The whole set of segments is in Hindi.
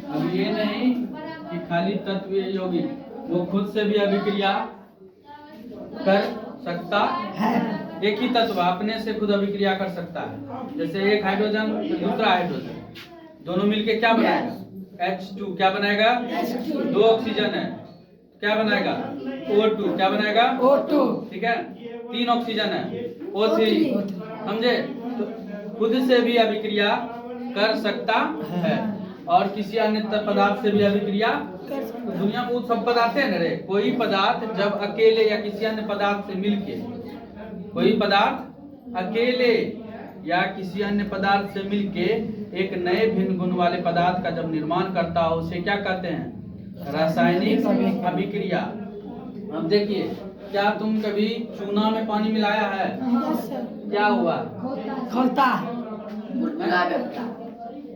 अब ये नहीं कि खाली तत्व यौगिक, वो खुद से भी अभिक्रिया कर सकता है। एक ही तत्व अपने से खुद अभिक्रिया कर सकता है। जैसे एक हाइड्रोजन दूसरा हाइड्रोजन, दोनों मिलके क्या बनाएगा? H2 क्या बनाएगा? दो ऑक्सीजन है, क्या बनाएगा? O2 क्या बनाएगा? O2। ठीक है, तीन ऑक्सीजन है, O3। समझे? तो खुद से भी अभिक्रिया कर सकता है और किसी अन्य पदार्थ से भी अभिक्रिया। दुनिया में वो सब पदार्थ है ना रे, कोई पदार्थ जब अकेले या किसी अन्य पदार्थ से मिलके, कोई पदार्थ अकेले या किसी अन्य पदार्थ से मिलके एक नए भिन्न गुण वाले पदार्थ का जब निर्माण करता हो, उसे क्या कहते हैं? रासायनिक अभिक्रिया। अब देखिए, क्या तुम कभी चूना में पानी मिलाया है? क्या हुआ? खोलता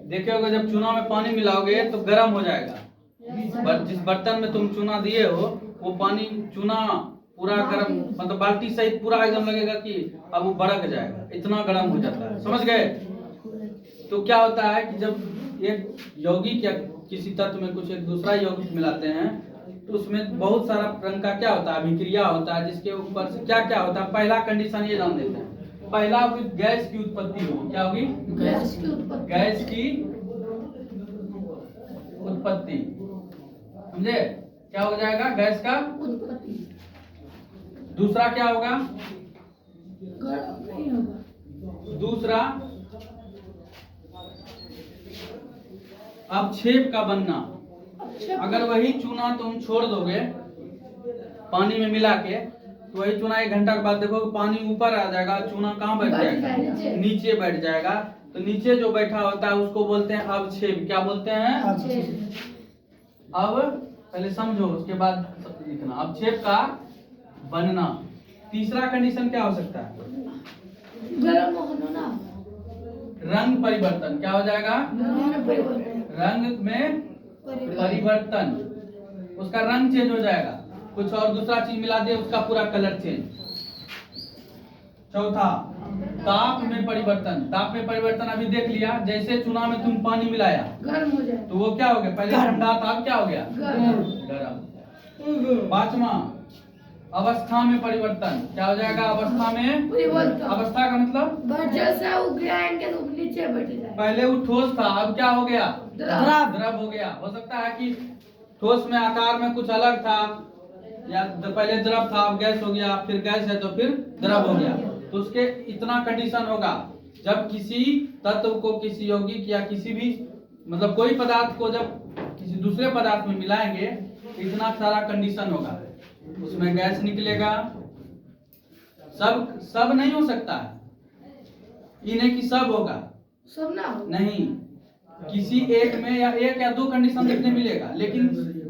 देखिएगा, जब चूना में पानी मिलाओगे तो गर्म हो जाएगा। जिस बर्तन में तुम चूना दिए हो, वो पानी चूना पूरा गर्म, मतलब बाल्टी सहित पूरा एकदम लगेगा कि अब वो बरक जाएगा, इतना गर्म हो जाता है। समझ गए? तो क्या होता है कि जब एक यौगिक या किसी तत्व में कुछ एक दूसरा यौगिक मिलाते हैं, तो उसमें बहुत सारा रंग का क्या होता है? अभिक्रिया होता है, जिसके ऊपर से क्या क्या होता है? पहला कंडीशन ये जान देते हैं, पहला गैस की उत्पत्ति होगी। क्या होगी? गैस की उत्पत्ति। समझे? क्या हो जाएगा? गैस का उत्पत्ति। दूसरा क्या होगा? दूसरा अवक्षेप का बनना। अगर वही चूना तुम छोड़ दोगे पानी में मिला के, तो वही चूना 1 घंटा के बाद देखो पानी ऊपर आ जाएगा, चूना कहाँ बैठ जाएगा? नीचे बैठ जाएगा। तो नीचे जो बैठा होता है उसको बोलते हैं अवक्षेप। क्या बोलते हैं? अब पहले समझो, उसके बाद लिखना। अवक्षेप का बनना। तीसरा कंडीशन क्या हो सकता है? रंग परिवर्तन। क्या हो जाएगा? रंग में परिवर्तन। उसका रंग चेंज हो जाएगा, कुछ और दूसरा चीज मिला दे, उसका पूरा कलर चेंज। चौथा ताप में परिवर्तन। ताप में परिवर्तन अभी देख लिया, जैसे चूना में तुम पानी मिलाया गर्म हो जाए तो वो क्या हो गया? पहले ठंडा था, अब क्या हो गया? गर्म। पांचवा अवस्था में परिवर्तन। क्या हो जाएगा? अवस्था में परिवर्तन। अवस्था का मतलब जैसे वो ग्राइंड के नीचे बैठ जाए। पहले वो ठोस था, अब क्या हो गया? द्रव हो गया। हो सकता है कि ठोस में आकार में कुछ अलग था, या पहले द्रव था अब गैस हो गया, फिर गैस है तो फिर द्रव हो गया। तो उसके इतना कंडीशन होगा, जब किसी तत्व को किसी यौगिक या किसी भी मतलब कोई पदार्थ को जब किसी दूसरे पदार्थ में मिलाएंगे, इतना सारा कंडीशन होगा। उसमें गैस निकलेगा। सब नहीं हो सकता है, ये नहीं कि सब होगा, सब ना नहीं, किसी एक में या एक या दो कंडीशन देखने मिलेगा, लेकिन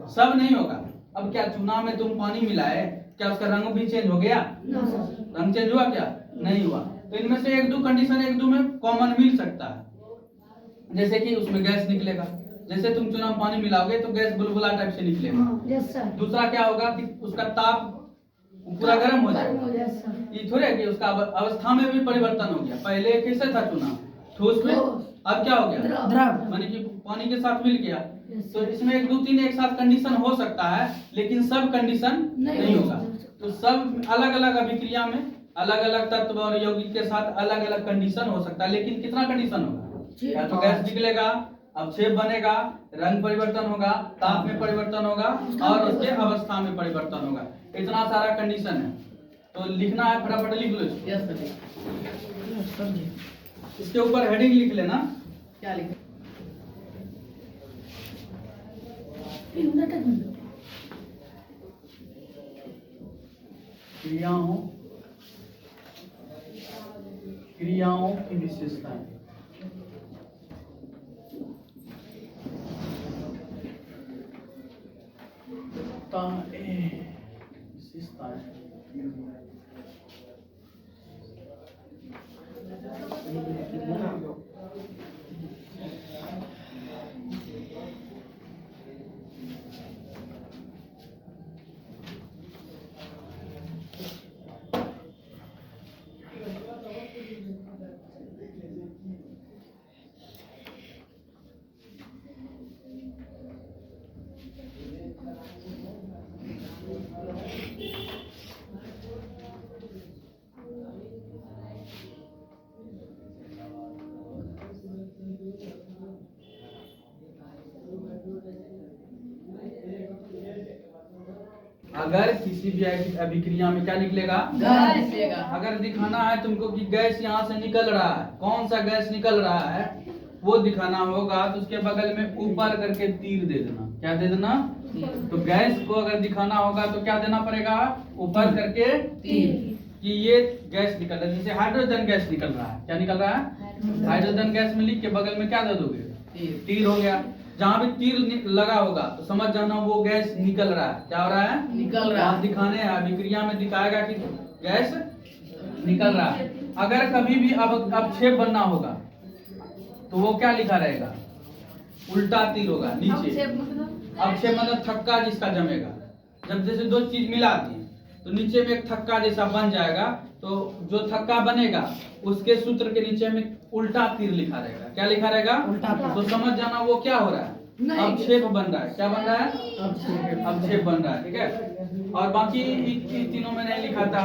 सब नहीं होगा। अब क्या चूना में तुम पानी मिलाए, क्या उसका रंग भी चेंज हो गया? रंग चेंज हुआ? क्या नहीं हुआ। तो इनमें से एक दो कंडीशन एक दो में कॉमन मिल सकता है, जैसे कि उसमें गैस निकलेगा। जैसे तुम चूना में पानी मिलाओगे तो गैस बुलबुला टाइप से निकलेगा। दूसरा क्या होगा कि उसका ताप पूरा गर्म हो जाएगा। ये थोड़े कि उसका अवस्था में भी परिवर्तन हो गया। पहले कैसे था चूना? ठोस में, अब क्या हो गया? द्रव, माने कि पानी के साथ मिल गया। तो इसमें 1 2 3 एक साथ कंडीशन हो सकता है, लेकिन सब कंडीशन नहीं होगा। तो सब अलग अलग अभिक्रिया में अलग अलग तत्व और यौगिक के साथ अलग अलग कंडीशन हो सकता है, लेकिन कितना कंडीशन होगा? या तो गैस निकलेगा, अवक्षेप बनेगा, रंग परिवर्तन होगा, ताप में परिवर्तन होगा और उसके अवस्था में परिवर्तन होगा। इतना सारा कंडीशन है। तो लिखना है, फटाफट लिख लो इसको। इसके ऊपर हेडिंग लिख लेना। क्या लिख? क्रियाओं की विशेषताएं। अगर किसी भी अभिक्रिया में क्या निकलेगा, अगर दिखाना है तुमको कि गैस यहाँ से निकल रहा है, कौन सा गैस निकल रहा है वो दिखाना होगा, तो उसके बगल में ऊपर करके तीर दे देना। क्या दे देना? तो गैस को अगर दिखाना होगा तो क्या देना पड़ेगा, ऊपर करके तीर, कि ये गैस निकल रहा है। जैसे हाइड्रोजन गैस निकल रहा है, क्या निकल रहा है, हाइड्रोजन गैस में लिख के बगल में क्या दे दोगे, तीर हो गया। जहाँ भी तीर लगा होगा तो समझ जाना वो गैस निकल रहा है। क्या हो रहा है, निकल रहा है। दिखाने अभिक्रिया में दिखाएगा कि गैस निकल रहा है। अगर कभी भी अब अवक्षेप बनना होगा तो वो क्या लिखा रहेगा, उल्टा तीर होगा नीचे। अवक्षेप मतलब थक्का जिसका जमेगा। जब जैसे दो चीज मिलाती है तो नीचे में एक थक्का जैसा बन जाएगा, तो जो थक्का बनेगा उसके सूत्र के नीचे में उल्टा तीर लिखा रहेगा। क्या लिखा रहेगा, उल्टा तीर। तो समझ जाना वो क्या हो रहा है, अवक्षेप बन रहा है। क्या बन रहा है, अवक्षेप बन रहा है। ठीक है। और बाकी तीनों में नहीं लिखा था।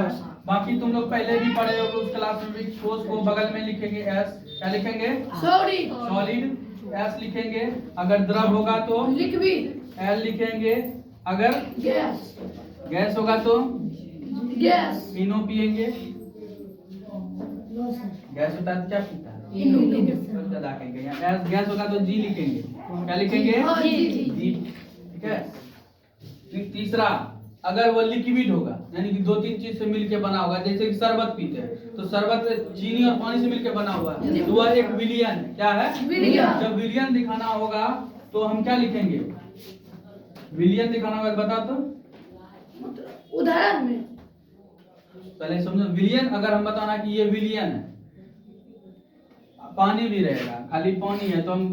बाकी तुम लोग पहले भी पढ़े हो उस क्लास में भी। ठोस को बगल में लिखेंगे एस, क्या लिखेंगे, सॉलिड, एस लिखेंगे। अगर द्रव होगा तो लिक्विड, एल लिखेंगे। अगर गैस होगा तो इनो पिएंगे। गैस होता है तो क्या पीता है, गैस होगा तो जी लिखेंगे। क्या लिखेंगे, जी। ठीक है। तीसरा, अगर वो लिक्विड होगा यानी कि दो तीन चीज से मिलके बना होगा, जैसे कि शरबत पीते हैं तो शरबत चीनी और पानी से मिलके बना हुआ है, तो वह एक विलियन। क्या है, विलियन। जब विलियन दिखाना होगा तो हम क्या लिखेंगे, विलियन दिखाना होगा, बता तो उदाहरण में पहले समझो। विलियन अगर हम बताना कि ये विलियन है, पानी भी रहेगा, खाली पानी है तो हम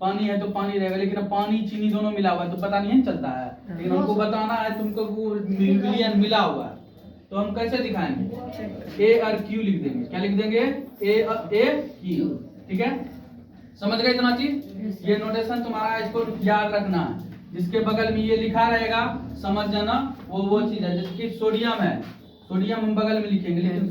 पानी है तो पानी रहेगा, लेकिन पानी चीनी दोनों मिला हुआ है तो पता नहीं चलता है। लेकिन हमको बताना है तुमको वो विलियन मिला हुआ है, तो हम कैसे दिखाएंगे, ए और क्यू लिख देंगे। क्या लिख देंगे, ए क्यू। ठीक है, समझ गए इतना चीज। ये नोटेशन तुम्हारा, इसको याद रखना है। जिसके बगल में ये लिखा रहेगा समझ जाना वो चीज है। जैसे कि सोडियम है, सोडियम हम बगल में लिखेंगे, लेकिन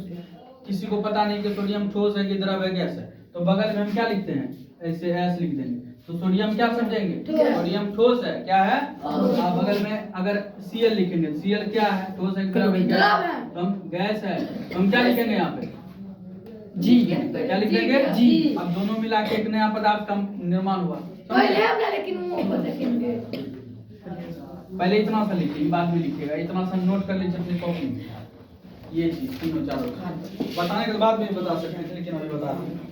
किसी को पता नहीं कि सोडियम ठोस है कि द्रव है, गैस है, तो बगल में हम क्या लिखते हैं, ऐसे एस लिख देंगे। तो सोडियम क्या समझेंगे, सोडियम ठोस है। क्या है, आप बगल में अगर Cl लिखेंगे, Cl क्या है, ठोस है, द्रव है, तो हम गैस है तो हम क्या लिखेंगे यहाँ पे, जी। क्या लिख देंगे, जी। अब दोनों मिला के एक नया पदार्थ का निर्माण हुआ। लेकिन वो लिखेंगे, पहले इतना सा लिखिए, बाद में लिखिएगा। इतना सा नोट कर लीजिए अपनी कॉपी में। ये चीज तीनों चारों बताने के बाद में बता सकते हैं, लेकिन अभी बता दें।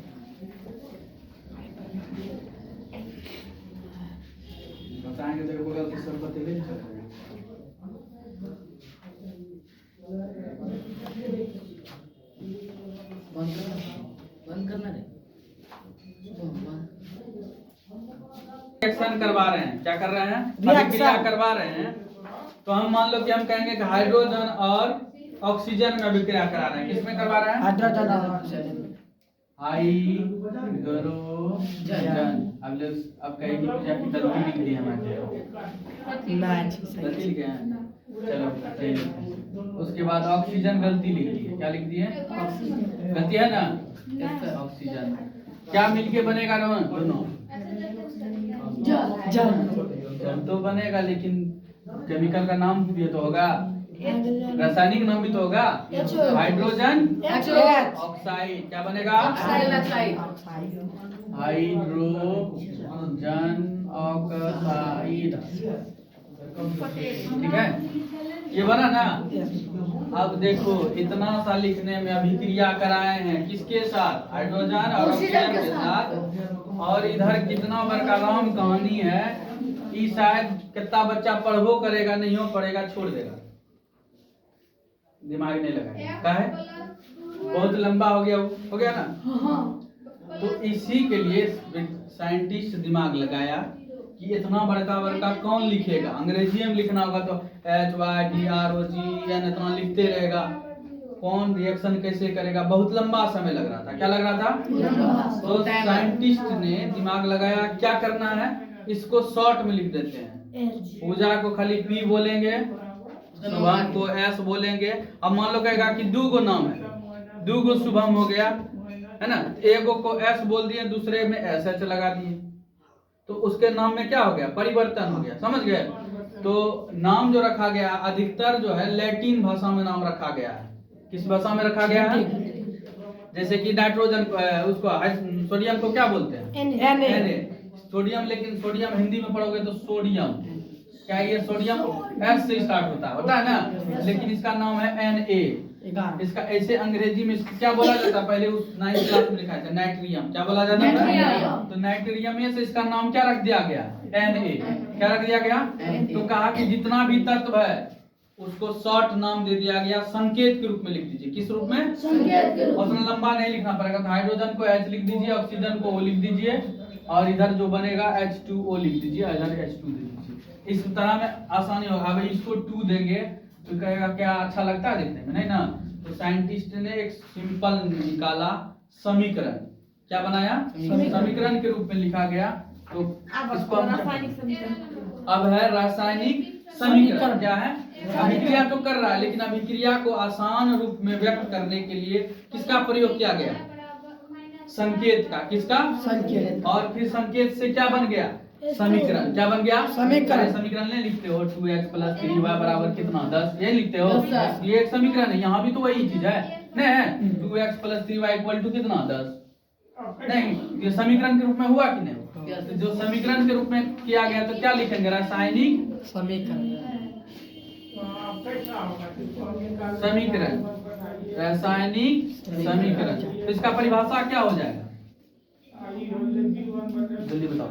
बताएंगे तो बगल से सब बतेंगे नहीं चल रहे। बंद करना रे। रिएक्शन करवा रहे हैं, क्या कर रहे हैं, अभिक्रिया करवा रहे हैं। तो हम मान लो कि हम कहेंगे कि हाइड्रोजन और ऑक्सीजन में अभिक्रिया करा रहे हैं। किसमें करवा रहे हैं, हाइड्रोजन और ऑक्सीजन। हाइड्रोजन। अब कहेंगे पूजा की गलती लिख दी हमारे, गलती लिखे हैं, चलो। उसके बाद ऑक्सीजन गलती लिख दी है। क्या लिख दी है, गलती है ना, ऑक्सीजन। क्या मिलके बनेगा दोनों, जल तो बनेगा, लेकिन केमिकल का नाम भी तो होगा, रासायनिक नाम भी तो होगा, हाइड्रोजन ऑक्साइड। क्या बनेगा, हाइड्रोजन ऑक्साइड। ठीक है, ये बना ना। अब देखो इतना सा लिखने में अभिक्रिया कराए हैं किसके साथ, हाइड्रोजन और ऑक्सीजन के साथ। और इधर कितना बड़का राम कहानी है, ये शायद कितना बच्चा पढ़बो करेगा, नहीं हो पढ़ेगा, छोड़ देगा, दिमाग नहीं लगाएगा। क्या है, बहुत लंबा हो गया ना। तो इसी के लिए साइंटिस्ट दिमाग लगाया कि इतना बड़का कौन लिखेगा। अंग्रेजी में लिखना होगा तो HYDROGN इतना लिखते रहेगा, कौन रिएक्शन कैसे करेगा, बहुत लंबा समय लग रहा था। क्या लग रहा था, तो साइंटिस्ट ने दिमाग लगाया क्या करना है, इसको शॉर्ट में लिख देते हैं। पूजा को खाली P बोलेंगे, शुभम को S बोलेंगे। अब मान लो कहेगा कि 2 गो नाम है, 2 गो शुभम हो गया है ना, एगो को S बोल दिए, दूसरे में SH लगा दिए, तो उसके नाम में क्या हो गया, परिवर्तन हो गया। समझ गए, तो नाम जो रखा गया अधिकतर जो है लैटिन भाषा में नाम रखा गया है। किस भाषा में रखा गया है? जैसे कि नाइट्रोजन उसको सोडियम को क्या बोलते हैं? Na। सोडियम, लेकिन सोडियम हिंदी में पढ़ोगे तो सोडियम, क्या ये सोडियम एस से स्टार्ट होता है ना, लेकिन इसका नाम है Na। इसका ऐसे अंग्रेजी में क्या बोला जाता है? पहले उस 9th क्लास में लिखा था नाइट्रियम, क्या बोला जाता है? तो नाइट्रियम से इसका नाम क्या रख दिया गया? Na। क्या रख दिया गया? तो कहा कि जितना भी तत्व है उसको शॉर्ट नाम दे दिया गया, संकेत के रूप में लिख दीजिए। किस रूप में? संकेत के रूप में। उतना लंबा नहीं लिखना पड़ेगा। तो हाइड्रोजन को H लिख दीजिए, ऑक्सीजन को O लिख दीजिए, और इधर जो बनेगा H2O लिख दीजिए, इधर H2 दे दीजिए। इस तरह में आसानी होगा। भाई इसको 2 देंगे तो कहेगा क्या अच्छा लगता है देखने में, नहीं ना? तो साइंटिस्ट ने एक सिंपल निकाला समीकरण, क्या बनाया? समीकरण के रूप में लिखा गया। तो इसको अब है रासायनिक समीकरण। क्या है? अभिक्रिया तो कर रहा है, लेकिन अभिक्रिया को आसान रूप में व्यक्त करने के लिए किसका प्रयोग किया गया? संकेत का। किसका? संकेत। और फिर संकेत से क्या बन गया? समीकरण। क्या बन गया? समीकरण। समीकरण नहीं लिखते हो 2x + 3y बराबर कितना? 10, ये लिखते हो? ये एक समीकरण है। यहाँ भी तो वही चीज है नहीं? 2x + 3y = कितना? 10। नहीं, ये समीकरण के रूप में हुआ कि नहीं? तो जो समीकरण के रूप में किया गया तो क्या लिखेंगे? रासायनिक समीकरण। रासायनिक समीकरण। तो इसका परिभाषा क्या हो जाएगा? जल्दी बताओ।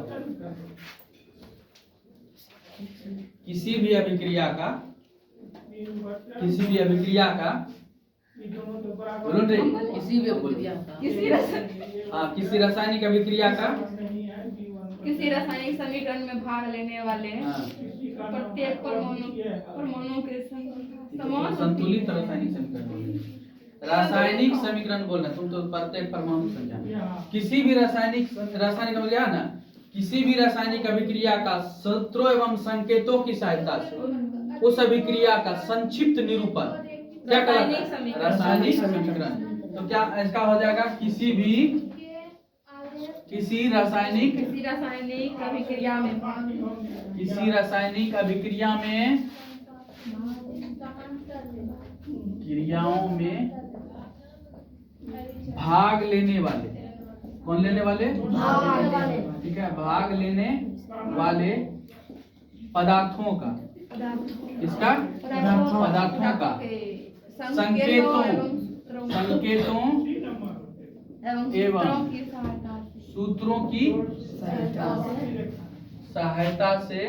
किसी भी अभिक्रिया का बोलो रे, किसी रासायनिक अभिक्रिया का किसी रासायनिक समीकरण में भाग लेने वाले प्रत्येक परमाणु के समान संतुलित रासायनिक समीकरण। रासायनिक समीकरण बोलना, तुम तो प्रत्येक परमाणु संख्या। किसी भी रासायनिक अभिक्रिया ना, किसी भी रासायनिक अभिक्रिया का सूत्रों एवं संकेतों की सहायता से उस अभिक्रिया का संक्षिप्त निरूपण क्या कहलाता है? रासायनिक समीकरण। तो क्या इसका हो जाएगा? किसी रासायनिक अभिक्रिया में क्रियाओं में भाग लेने वाले। कौन लेने वाले? ठीक है, भाग लेने वाले पदार्थों का। किसका? पदार्थों का संकेतों एवं सूत्रों की सहायता से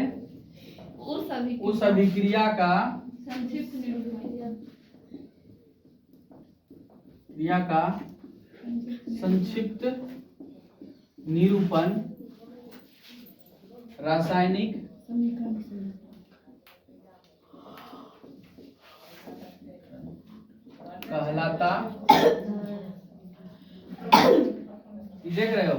उस अभिक्रिया का संक्षिप्त निरूपण रासायनिक कहलाता। देख रहे हो?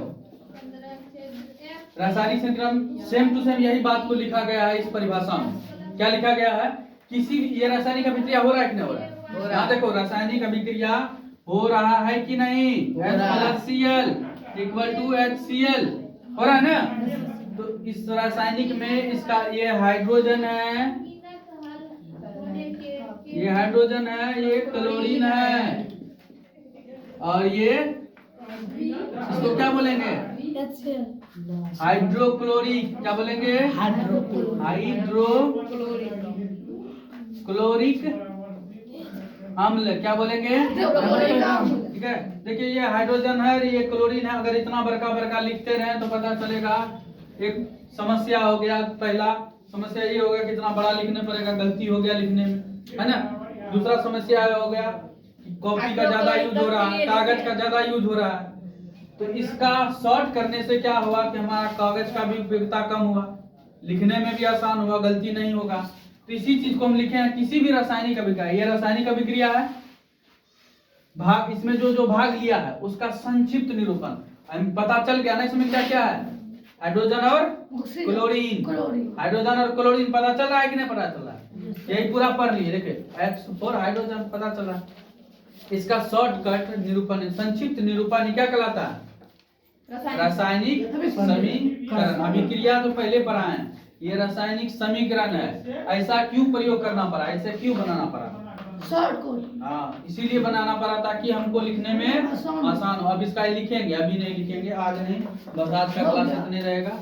रासायनिक समीकरण सेम टू सेम यही बात को लिखा गया है इस परिभाषा में। क्या लिखा गया है? किसी भी ये रासायनिक अभिक्रिया हो रहा है कि नहीं हो रहा है? यहाँ देखो, रासायनिक अभिक्रिया हो रहा है कि नहीं? H+Cl = HCl हो रहा है ना? तो इस रासायनिक में इसका ये हाइड्रोजन है, ये क्लोरीन है, और ये इसको क्या बोलेंगे? हाइड्रोक्लोरिक। क्या बोलेंगे? हाइड्रोक्लोरिक अम्ल। क्या बोलेंगे? ठीक है, देखिए ये हाइड्रोजन है, ये क्लोरीन है। अगर इतना बड़का लिखते रहे तो पता चलेगा एक समस्या हो गया। पहला समस्या ये हो गया कि इतना बड़ा लिखने पड़ेगा, गलती हो गया लिखने में, है ना? दूसरा समस्या हो गया कि कॉपी का ज्यादा यूज हो रहा है, कागज का ज्यादा यूज हो रहा है। तो इसका शॉर्ट करने से क्या हुआ कि हमारा कागज का भी उपयोगिता कम हुआ, लिखने में भी आसान हुआ, गलती नहीं होगा। तो इसी चीज को हम लिखे हैं किसी भी रासायनिक अभिक्रिया। ये रासायनिक अभिक्रिया है, भाग इसमें जो भाग लिया है उसका संक्षिप्त निरूपण हमें पता चल गया ना। इसमें क्या क्या है? हाइड्रोजन और क्लोरीन। हाइड्रोजन और क्लोरीन पता चल रहा है कि नहीं पता चल रहा है? यही पूरा पढ़ लिए। देखिए H4 हाइड्रोजन पता चल रहा है। इसका शॉर्टकट निरूपण, संक्षिप्त निरूपण क्या कहलाता है? रासायनिक समीकरण। अभिक्रिया तो पहले पढ़ा है, ये रासायनिक समीकरण है। ऐसा क्यों प्रयोग करना पड़ा, ऐसे क्यों बनाना पड़ा? Short code. हाँ, इसीलिए बनाना पड़ा ताकि हमको लिखने में आसान हो। अब इसका लिखेंगे, अभी नहीं लिखेंगे, आज नहीं, बस आज का क्लास इतने रहेगा।